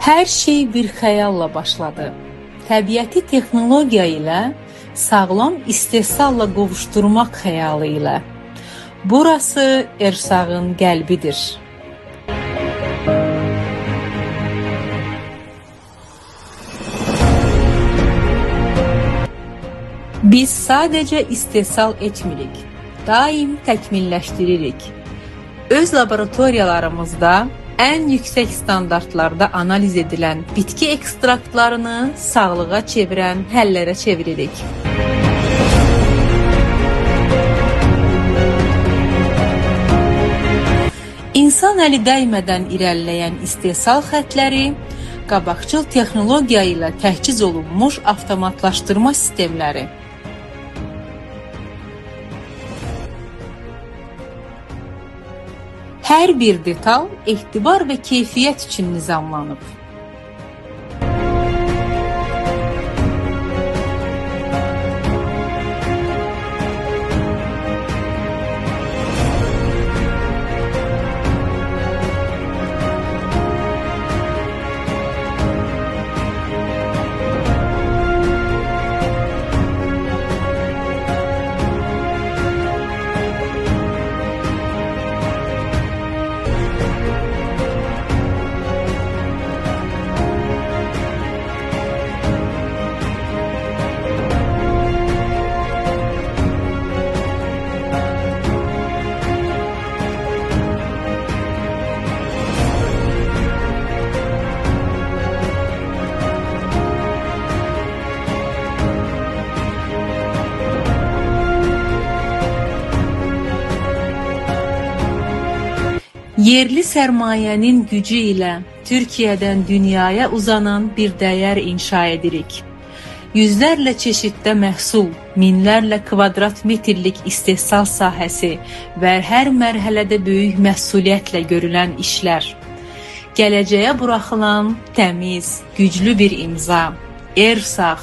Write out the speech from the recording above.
Hər şey bir xəyalla başladı. Təbiəti texnologiya ilə, sağlam istehsalla qovuşturmaq xəyalı ilə. Burası Ersağın qəlbidir. Biz sadəcə istehsal etmirik, daim təkmilləşdiririk. Öz laboratoriyalarımızda ən yüksək standartlarda analiz edilən bitki ekstraktlarını sağlığa çevirən həllərə çeviririk. İnsan əli dəymədən irəliləyən istehsal xətləri, qabaqcıl texnologiya ilə təchiz olunmuş avtomatlaşdırma sistemləri. Hər bir detal etibar və keyfiyyət üçün nizamlanıb. Yerli sərmayənin gücü ilə Türkiyədən dünyaya uzanan bir dəyər inşa edirik. Yüzlərlə çeşiddə məhsul, minlərlə kvadrat metrlik istehsal sahəsi və hər mərhələdə böyük məsuliyyətlə görülən işlər. Gələcəyə buraxılan təmiz, güclü bir imza. Ersağ.